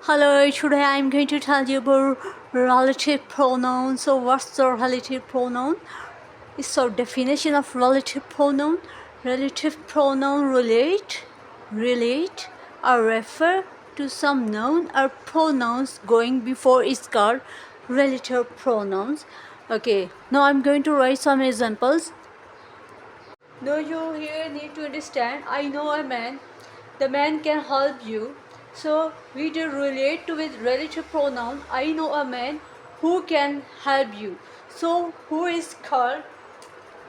Hello, today I'm going to tell you about relative pronouns. So what's the relative pronoun? So definition of relative pronoun. Relative pronoun relate or refer to some noun or pronouns going before is called relative pronouns. Okay, now I'm going to write some examples. Now you here need to understand, I know a man, the man can help you. So we do relate to with relative pronoun, I know a man who can help you. So who is called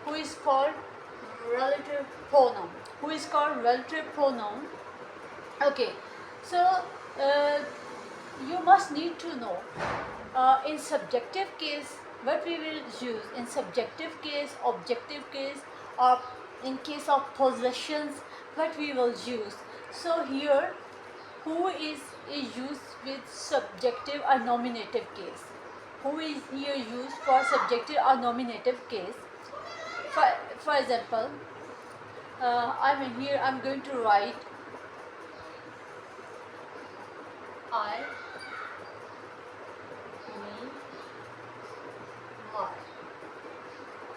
relative pronoun? Who is called relative pronoun? Okay, so uh, you must need to know in subjective case what we will use, in subjective case, objective case, or in case of possessions what we will use. So here who is used with subjective or nominative case. Who is here used for subjective or nominative case. For example, I'm going to write I, me, my.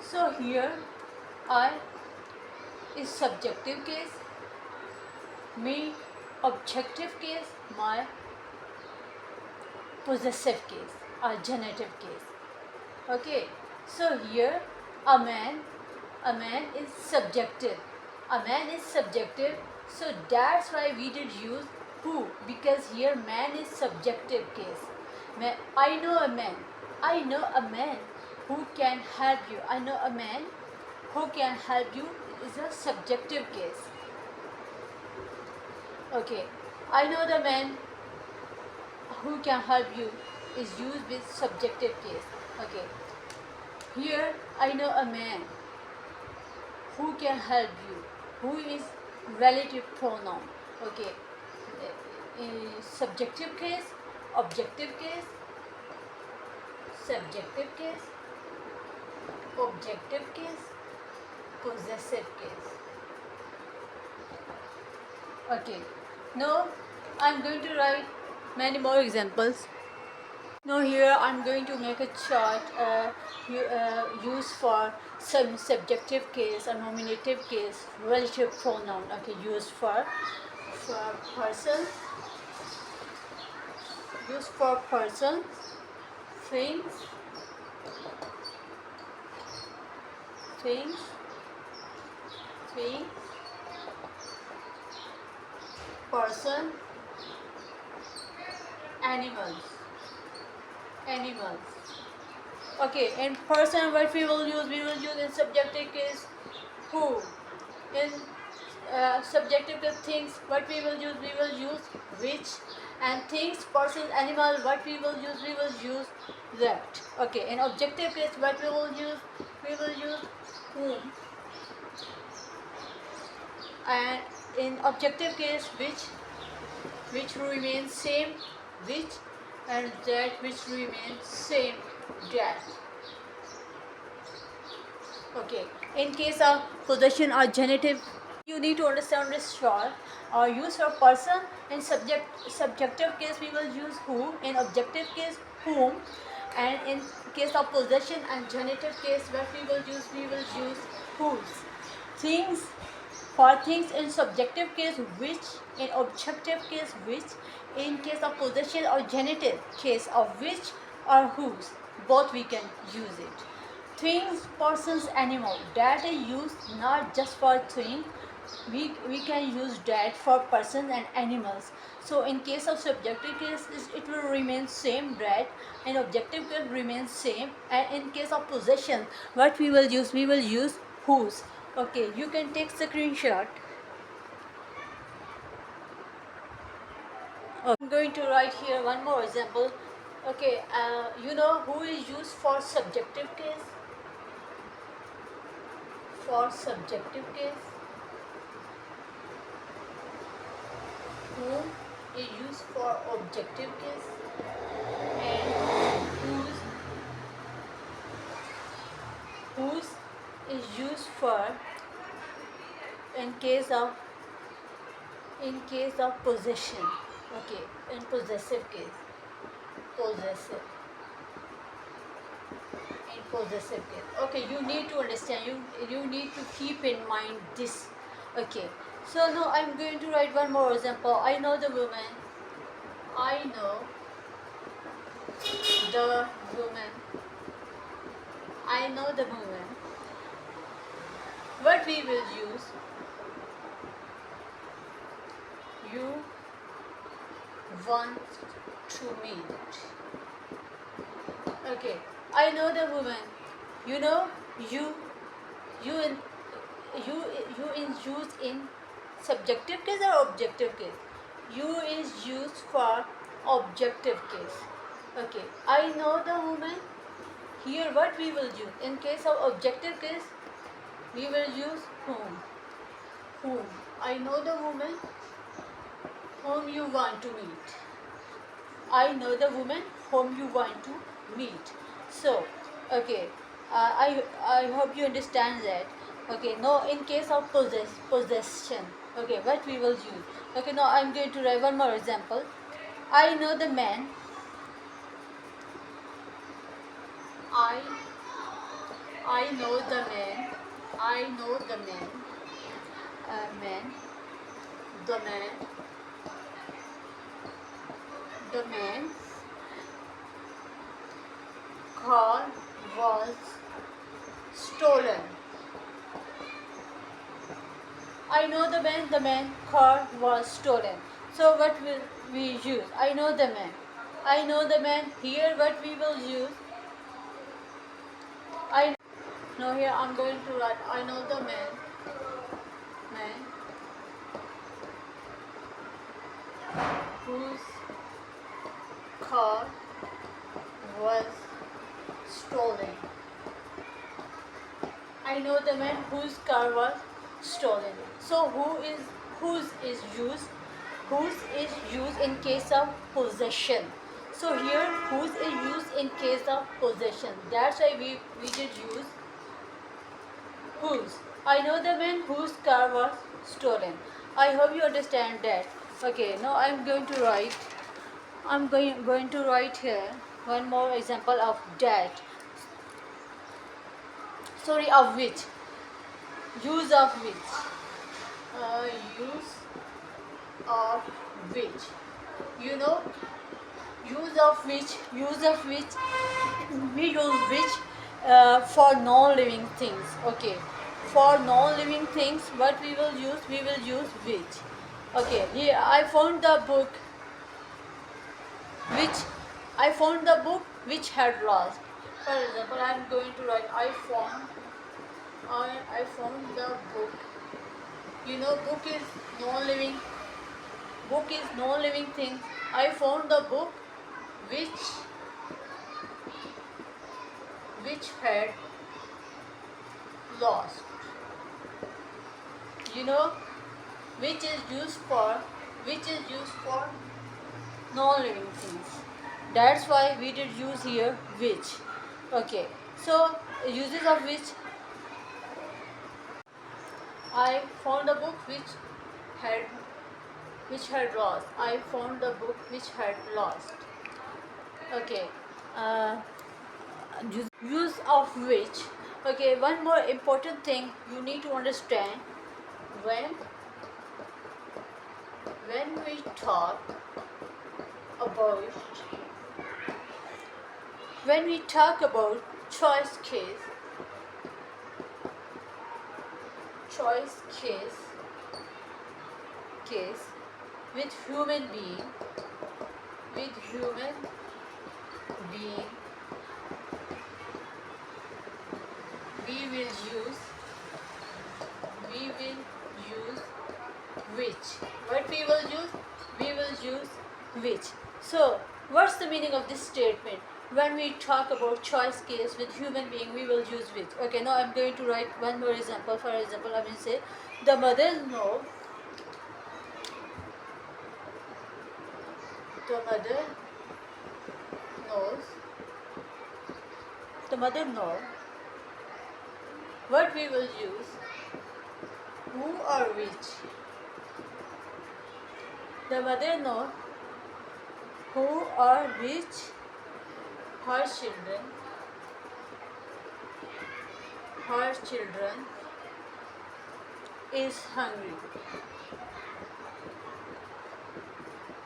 So here I is subjective case, me objective case, my possessive case or genitive case. Okay, so here a man is subjective. A man is subjective, so that's why we did use who, because here man is subjective case. I know a man. I know a man who can help you. I know a man who can help you is a subjective case. Okay, I know the man who can help you is used with subjective case. Okay, here I know a man who can help you, who is relative pronoun. Okay, subjective case, objective case, subjective case, objective case, possessive case. Okay, now I'm going to write many more examples. Now here I'm going to make a chart used for some subjective case, a nominative case, relative pronoun. Okay, used for person, used for person, things, things, thing, person, animals, animals. Okay, in person what we will use in subjective case who. In subjective case things what we will use which, and things, person, animal what we will use that. Okay, in objective case what we will use whom, and in objective case which remains same, which, and that which remains same, that. Okay, in case of possession or genitive, you need to understand this short or use for person. In subjective case we will use who, in objective case whom, and in case of possession and genitive case what we will use whose. Things, for things in subjective case which, in objective case which, in case of possession or genitive case of which or whose, both we can use it. Things, persons, animal, that is used not just for things, we can use that for persons and animals. So in case of subjective case it will remain same, that. In objective case remains same, and in case of possession what we will use whose. Okay, you can take screenshot. Okay. I'm going to write here one more example. Okay, you know who is used for subjective case, for subjective case, whom is used for objective case, and whose is used for in case of possession. Okay, in possessive case, possessive, in possessive case. Okay, you need to understand. You need to keep in mind this. Okay, so now I'm going to write one more example. I know the woman. I know the woman. I know the woman. What we will use? You want to meet. Okay, I know the woman. You know, you, you in, you is used in subjective case or objective case. You is used for objective case. Okay, I know the woman. Here, what we will use in case of objective case, we will use whom. Whom. I know the woman whom you want to meet. I know the woman whom you want to meet. So, okay, I hope you understand that. Okay, now in case of possession, okay, what we will use. Okay, now I'm going to write one more example. I know the man. I I know the man. I know the man. Man. The man. The man. Car was stolen. I know the man car was stolen. So what will we use? I know the man. I know the man. Here what we will use? I know here I'm going to write I know the man. Man whose car was stolen. I know the man whose car was stolen. So whose is used? Whose is used in case of possession. So here whose is used in case of possession. That's why we did use whose. I know the man whose car was stolen. I hope you understand that. Okay, now I'm going to write here one more example of that. Sorry, of which. Use of which. Use of which. You know, use of which, we use which for non-living things. Okay, for non-living things, what we will use which. Okay, here I found the book which which had lost. For example, I am going to write I found the book. You know, book is non-living thing. I found the book which had lost. You know, which is used for non-living things. That's why we did use here which. Okay, so uses of which. I found a book had lost. I found the book which had lost. Okay, uh, use of which. Okay, one more important thing you need to understand when we talk about choice case with human being we will use which. What we will use? We will use which. So what's the meaning of this statement? When we talk about choice case with human being, we will use which. Okay, now I'm going to write one more example. For example, I will say the mother knows what we will use who or which. The mother knows who or which her children is hungry.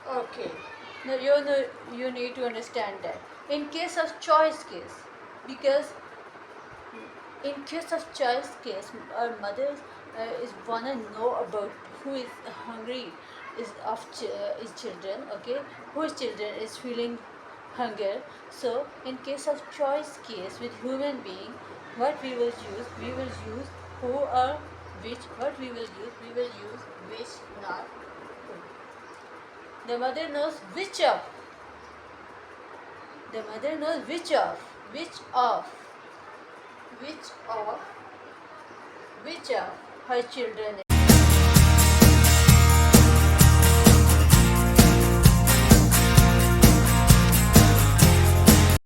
Okay. Now you need to understand that. In case of choice case, because in case of choice case, our mothers is wanna know about who is hungry is children. Okay, whose children is feeling hunger. So in case of choice case with human being, what we will use who or which. What we will use which, not who. The mother knows the mother knows which of her children